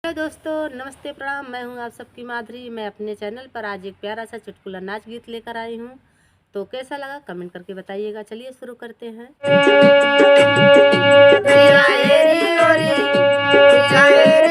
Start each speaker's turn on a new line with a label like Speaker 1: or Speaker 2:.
Speaker 1: Hello दोस्तों, नमस्ते प्रणाम। मैं हूं आप सबकी माधुरी। मैं अपने चैनल पर आज एक प्यारा सा चुटकुला नाच गीत लेकर आई हूं। तो कैसा लगा कमेंट करके बताइएगा। चलिए शुरू करते हैं।
Speaker 2: री रे